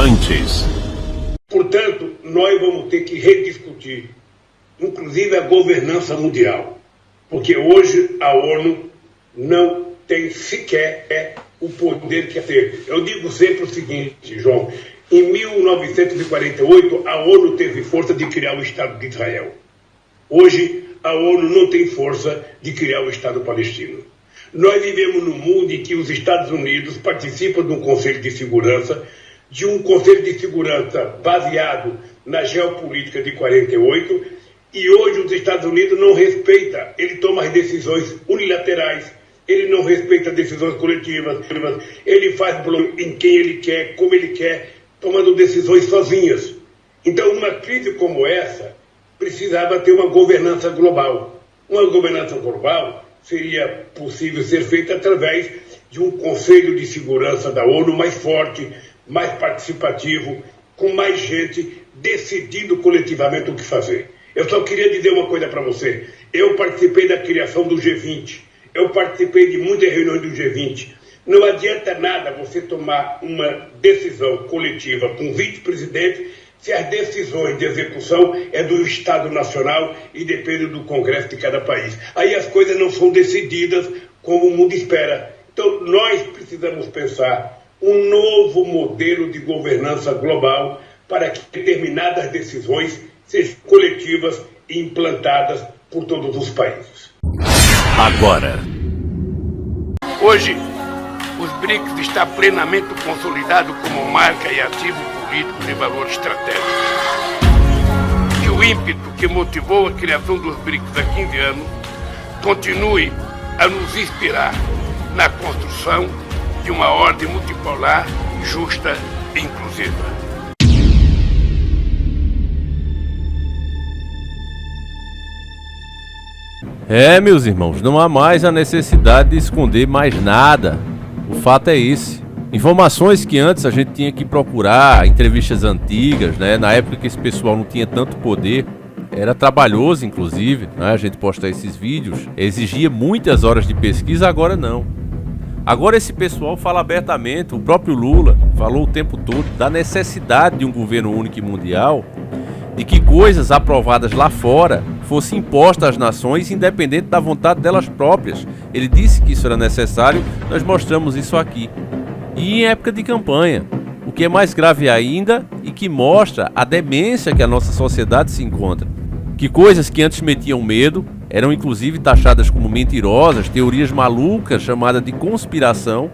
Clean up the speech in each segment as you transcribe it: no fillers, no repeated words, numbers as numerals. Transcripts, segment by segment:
antes. Portanto, nós vamos ter que rediscutir, inclusive a governança mundial, porque hoje a ONU não tem sequer o poder que teve. Eu digo sempre o seguinte, João, em 1948 a ONU teve força de criar o Estado de Israel. Hoje a ONU não tem força de criar o Estado palestino. Nós vivemos num mundo em que os Estados Unidos participam de um Conselho de Segurança, baseado na geopolítica de 48, e hoje os Estados Unidos não respeita, ele toma as decisões unilaterais, ele não respeita decisões coletivas, ele faz em quem ele quer, como ele quer, tomando decisões sozinhas. Então, uma crise como essa precisava ter uma governança global. Uma governança global seria possível ser feita através de um Conselho de Segurança da ONU mais forte, mais participativo, com mais gente decidindo coletivamente o que fazer. Eu só queria dizer uma coisa para você. Eu participei da criação do G20. Eu participei de muitas reuniões do G20. Não adianta nada você tomar uma decisão coletiva com 20 presidentes se as decisões de execução é do Estado Nacional e depende do Congresso de cada país. Aí as coisas não são decididas como o mundo espera. Então nós precisamos pensar um novo modelo de governança global para que determinadas decisões sejam coletivas e implantadas por todos os países. Agora. Hoje, os BRICS está plenamente consolidado como marca e ativo político de valor estratégico. Que o ímpeto que motivou a criação dos BRICS há 15 anos continue a nos inspirar na construção de uma ordem multipolar, justa e inclusiva. Meus irmãos, não há mais a necessidade de esconder mais nada. O fato é esse. Informações que antes a gente tinha que procurar, entrevistas antigas, né? Na época que esse pessoal não tinha tanto poder, era trabalhoso, inclusive, né? A gente postar esses vídeos, exigia muitas horas de pesquisa, agora não. Agora esse pessoal fala abertamente, o próprio Lula falou o tempo todo da necessidade de um governo único e mundial, de que coisas aprovadas lá fora fossem impostas às nações independente da vontade delas próprias. Ele disse que isso era necessário, nós mostramos isso aqui. E em época de campanha, o que é mais grave ainda e que mostra a demência que a nossa sociedade se encontra. Que coisas que antes metiam medo eram inclusive taxadas como mentirosas, teorias malucas chamadas de conspiração.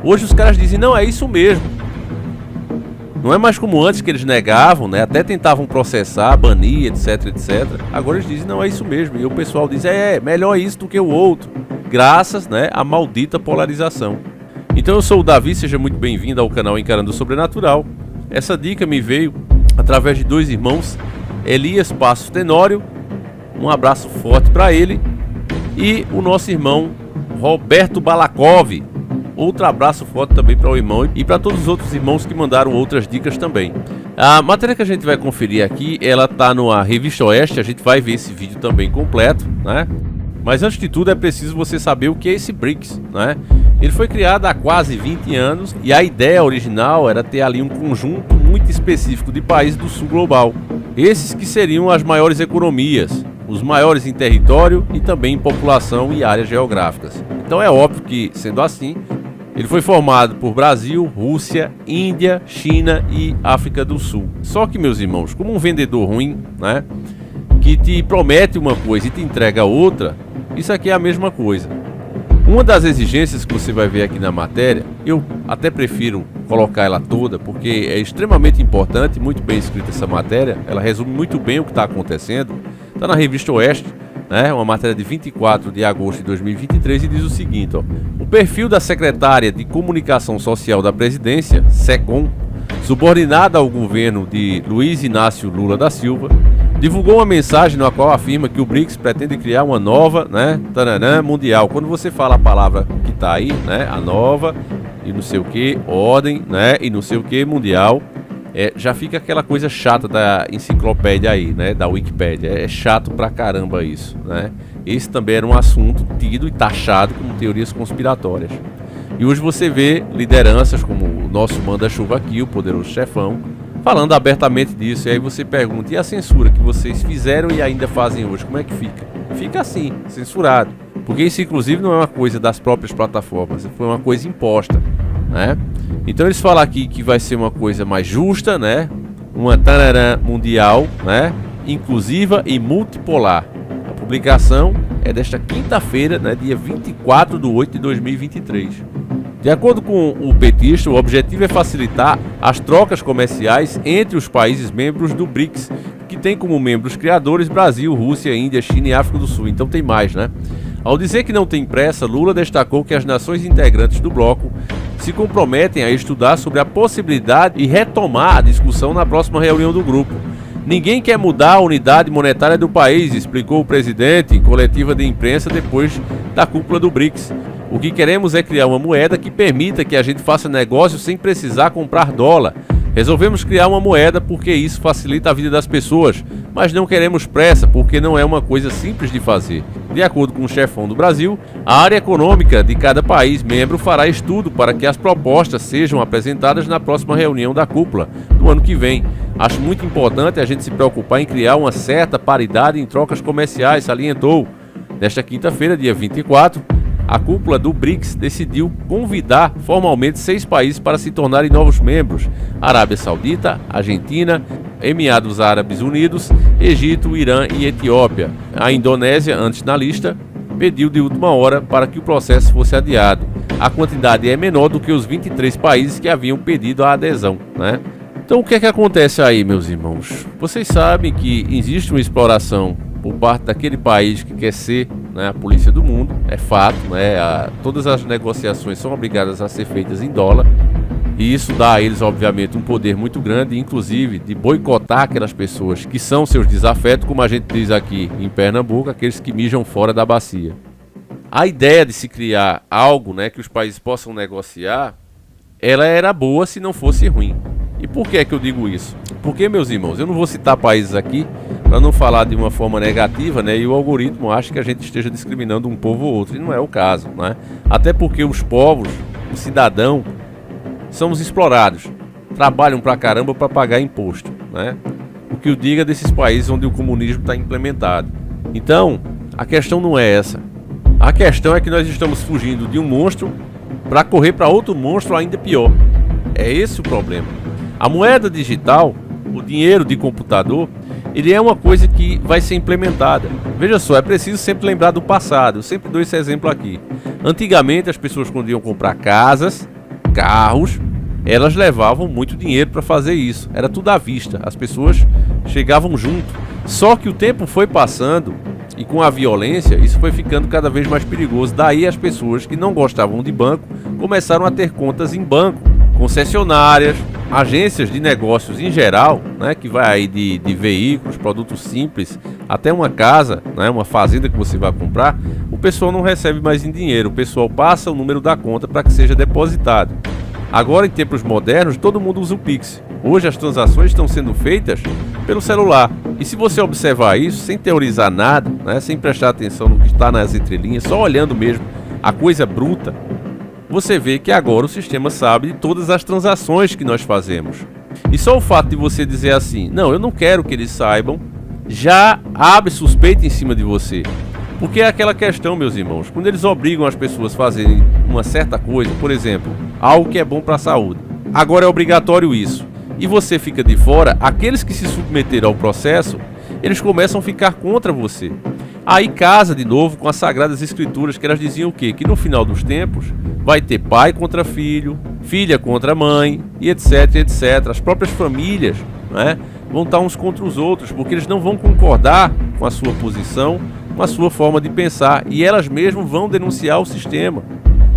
Hoje os caras dizem, não, é isso mesmo. Não é mais como antes que eles negavam, né? Até tentavam processar, banir, etc, etc. Agora eles dizem, não, é isso mesmo. E o pessoal diz, melhor isso do que o outro. Graças, né, à maldita polarização. Então eu sou o Davi, seja muito bem-vindo ao canal Encarando o Sobrenatural. Essa dica me veio através de dois irmãos, Elias Passos Tenório, um abraço forte para ele, e o nosso irmão Roberto Balakov. Outro abraço forte também para o irmão e para todos os outros irmãos que mandaram outras dicas também. A matéria que a gente vai conferir aqui, ela tá na Revista Oeste, a gente vai ver esse vídeo também completo, né? Mas antes de tudo é preciso você saber o que é esse BRICS, né? Ele foi criado há quase 20 anos e a ideia original era ter ali um conjunto muito específico de países do sul global. Esses que seriam as maiores economias, os maiores em território e também em população e áreas geográficas. Então é óbvio que, sendo assim, ele foi formado por Brasil, Rússia, Índia, China e África do Sul. Só que, meus irmãos, como um vendedor ruim, né, que te promete uma coisa e te entrega outra, isso aqui é a mesma coisa. Uma das exigências que você vai ver aqui na matéria, eu até prefiro colocar ela toda, porque é extremamente importante, muito bem escrita essa matéria, ela resume muito bem o que está acontecendo, está na Revista Oeste, né, uma matéria de 24 de agosto de 2023 e diz o seguinte, ó, o perfil da secretária de Comunicação Social da Presidência, SECOM, subordinada ao governo de Luiz Inácio Lula da Silva, divulgou uma mensagem na qual afirma que o BRICS pretende criar uma nova, né, mundial. Quando você fala a palavra que está aí, né, a nova e não sei o que, ordem, né, e não sei o que, mundial, já fica aquela coisa chata da enciclopédia aí, né, da Wikipédia. É chato pra caramba isso, né. Esse também era um assunto tido e taxado como teorias conspiratórias. E hoje você vê lideranças como o nosso manda-chuva aqui, o poderoso chefão, falando abertamente disso. E aí você pergunta, e a censura que vocês fizeram e ainda fazem hoje, como é que fica? Fica assim, censurado. Porque isso inclusive não é uma coisa das próprias plataformas, foi uma coisa imposta, né? Então eles falam aqui que vai ser uma coisa mais justa, né? Uma tararã mundial, né? Inclusiva e multipolar. A publicação é desta quinta-feira, né? Dia 24/8/2023. De acordo com o petista, o objetivo é facilitar as trocas comerciais entre os países membros do BRICS, que tem como membros criadores Brasil, Rússia, Índia, China e África do Sul. Então tem mais, né? Ao dizer que não tem pressa, Lula destacou que as nações integrantes do bloco se comprometem a estudar sobre a possibilidade e retomar a discussão na próxima reunião do grupo. Ninguém quer mudar a unidade monetária do país, explicou o presidente em coletiva de imprensa depois da cúpula do BRICS. O que queremos é criar uma moeda que permita que a gente faça negócio sem precisar comprar dólar. Resolvemos criar uma moeda porque isso facilita a vida das pessoas, mas não queremos pressa porque não é uma coisa simples de fazer. De acordo com o chefão do Brasil, a área econômica de cada país membro fará estudo para que as propostas sejam apresentadas na próxima reunião da cúpula do ano que vem. Acho muito importante a gente se preocupar em criar uma certa paridade em trocas comerciais, salientou. Nesta quinta-feira, dia 24, a cúpula do BRICS decidiu convidar formalmente 6 países para se tornarem novos membros: Arábia Saudita, Argentina, Emirados Árabes Unidos, Egito, Irã e Etiópia. A Indonésia, antes na lista, pediu de última hora para que o processo fosse adiado. A quantidade é menor do que os 23 países que haviam pedido a adesão, né? Então o que é que acontece aí, meus irmãos? Vocês sabem que existe uma exploração por parte daquele país que quer ser, né, a polícia do mundo, é fato, né? Todas as negociações são obrigadas a ser feitas em dólar, e isso dá a eles, obviamente, um poder muito grande, inclusive de boicotar aquelas pessoas que são seus desafetos, como a gente diz aqui em Pernambuco, aqueles que mijam fora da bacia. A ideia de se criar algo, né, que os países possam negociar, ela era boa se não fosse ruim. E por que é que eu digo isso? Porque, meus irmãos, eu não vou citar países aqui para não falar de uma forma negativa, né? E o algoritmo acha que a gente esteja discriminando um povo ou outro, e não é o caso, né? Até porque os povos, o cidadão, somos explorados, trabalham pra caramba para pagar imposto, né? O que o diga desses países onde o comunismo está implementado. Então, a questão não é essa. A questão é que nós estamos fugindo de um monstro para correr para outro monstro ainda pior. É esse o problema. A moeda digital, o dinheiro de computador, ele é uma coisa que vai ser implementada. Veja só, é preciso sempre lembrar do passado. Eu sempre dou esse exemplo aqui. Antigamente, as pessoas, quando iam comprar casas, carros, elas levavam muito dinheiro para fazer isso. Era tudo à vista. As pessoas chegavam junto. Só que o tempo foi passando e com a violência, isso foi ficando cada vez mais perigoso. Daí as pessoas que não gostavam de banco começaram a ter contas em banco, concessionárias, agências de negócios em geral, né, que vai aí de veículos, produtos simples, até uma casa, né, uma fazenda que você vai comprar. O pessoal não recebe mais em dinheiro, o pessoal passa o número da conta para que seja depositado. Agora, em tempos modernos, todo mundo usa o Pix. Hoje as transações estão sendo feitas pelo celular. E se você observar isso, sem teorizar nada, né, sem prestar atenção no que está nas entrelinhas, só olhando mesmo a coisa bruta, você vê que agora o sistema sabe de todas as transações que nós fazemos. E só o fato de você dizer assim, não, eu não quero que eles saibam, já abre suspeita em cima de você. Porque é aquela questão, meus irmãos, quando eles obrigam as pessoas a fazerem uma certa coisa, por exemplo, algo que é bom para a saúde, agora é obrigatório isso, e você fica de fora, aqueles que se submeteram ao processo, eles começam a ficar contra você. Aí casa de novo com as Sagradas Escrituras, que elas diziam o quê? Que no final dos tempos vai ter pai contra filho, filha contra mãe, e etc, etc. As próprias famílias, né, vão estar uns contra os outros, porque eles não vão concordar com a sua posição, com a sua forma de pensar, e elas mesmas vão denunciar o sistema.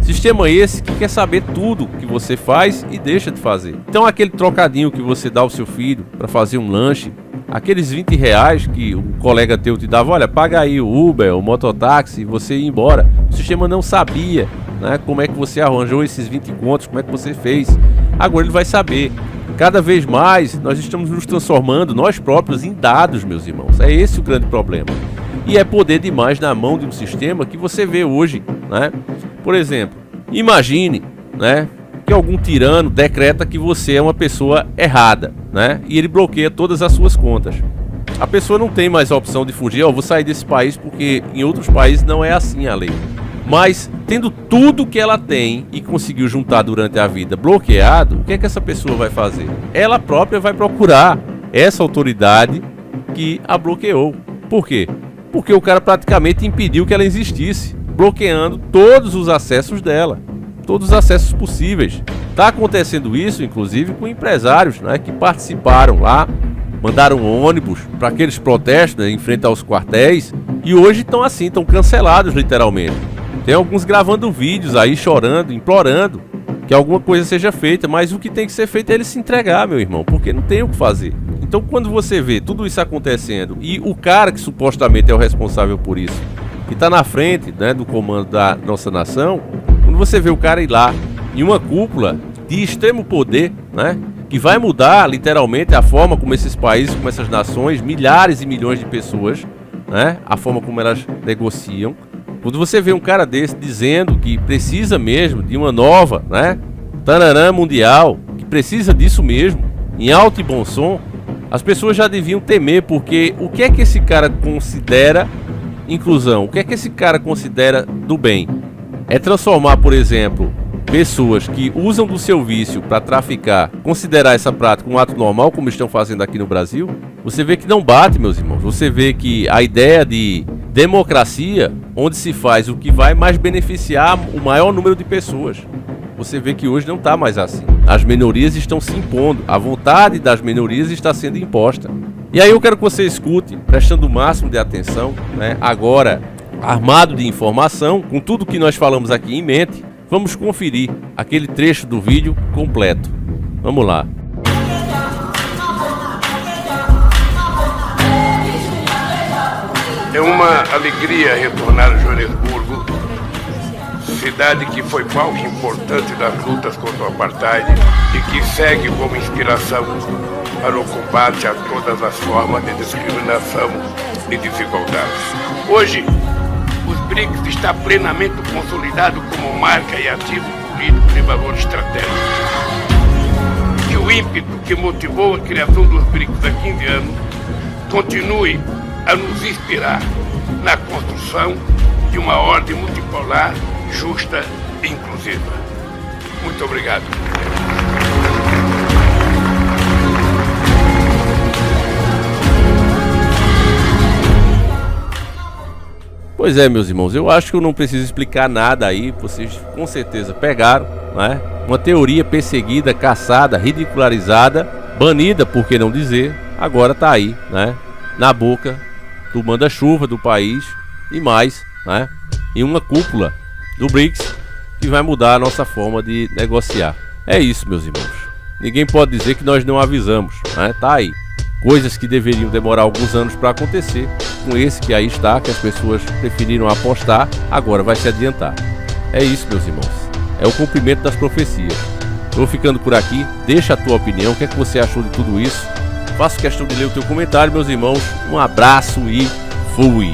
Sistema esse que quer saber tudo que você faz e deixa de fazer. Então aquele trocadinho que você dá ao seu filho para fazer um lanche, aqueles R$20 que o colega teu te dava, olha, paga aí o Uber, o mototáxi, e você ia embora. O sistema não sabia, né, como é que você arranjou esses 20 contos, como é que você fez. Agora ele vai saber. Cada vez mais nós estamos nos transformando, nós próprios, em dados, meus irmãos. É esse o grande problema. E é poder demais na mão de um sistema que você vê hoje, né? Por exemplo, imagine né, que algum tirano decreta que você é uma pessoa errada, né, e ele bloqueia todas as suas contas. A pessoa não tem mais a opção de fugir, vou sair desse país porque em outros países não é assim a lei. Mas, tendo tudo que ela tem e conseguiu juntar durante a vida bloqueado, o que é que essa pessoa vai fazer? Ela própria vai procurar essa autoridade que a bloqueou. Por quê? Porque o cara praticamente impediu que ela existisse, bloqueando todos os acessos dela, todos os acessos possíveis. Está acontecendo isso, inclusive, com empresários, né, que participaram lá, mandaram ônibus para aqueles protestos, né, em frente aos quartéis, e hoje estão assim, estão cancelados literalmente. Tem alguns gravando vídeos aí, chorando, implorando que alguma coisa seja feita, mas o que tem que ser feito é ele se entregar, meu irmão, porque não tem o que fazer. Então, quando você vê tudo isso acontecendo e o cara que supostamente é o responsável por isso, que está na frente, né, do comando da nossa nação, quando você vê o cara ir lá em uma cúpula de extremo poder, né, que vai mudar literalmente a forma como esses países, como essas nações, milhares e milhões de pessoas, né, a forma como elas negociam. Quando você vê um cara desse dizendo que precisa mesmo de uma nova, né, tanarã mundial, que precisa disso mesmo, em alto e bom som, as pessoas já deviam temer, porque o que é que esse cara considera inclusão? O que é que esse cara considera do bem? É transformar, por exemplo, pessoas que usam do seu vício para traficar, considerar essa prática um ato normal, como estão fazendo aqui no Brasil? Você vê que não bate, meus irmãos. Você vê que a ideia de democracia, onde se faz o que vai mais beneficiar o maior número de pessoas, você vê que hoje não está mais assim. As minorias estão se impondo, a vontade das minorias está sendo imposta. E aí eu quero que você escute, prestando o máximo de atenção, né? Agora, armado de informação, com tudo que nós falamos aqui em mente, vamos conferir aquele trecho do vídeo completo. Vamos lá. É uma alegria retornar a Joanesburgo, cidade que foi palco importante das lutas contra o apartheid e que segue como inspiração para o combate a todas as formas de discriminação e desigualdade. Hoje, os BRICS está plenamente consolidado como marca e ativo político de valor estratégico. Que o ímpeto que motivou a criação dos BRICS há 15 anos continue a nos inspirar na construção de uma ordem multipolar, justa e inclusiva. Muito obrigado. Pois é, meus irmãos, eu acho que eu não preciso explicar nada aí, vocês com certeza pegaram, né? Uma teoria perseguida, caçada, ridicularizada, banida, por que não dizer, agora tá aí, né? Na boca do manda-chuva do país e mais, né? Em uma cúpula do BRICS que vai mudar a nossa forma de negociar. É isso, meus irmãos. Ninguém pode dizer que nós não avisamos, né? Tá aí. Coisas que deveriam demorar alguns anos para acontecer, com esse que aí está, que as pessoas preferiram apostar, agora vai se adiantar. É isso, meus irmãos. É o cumprimento das profecias. Eu vou ficando por aqui, deixa a tua opinião, o que é que você achou de tudo isso? Faço questão de ler o teu comentário, meus irmãos. Um abraço e fui!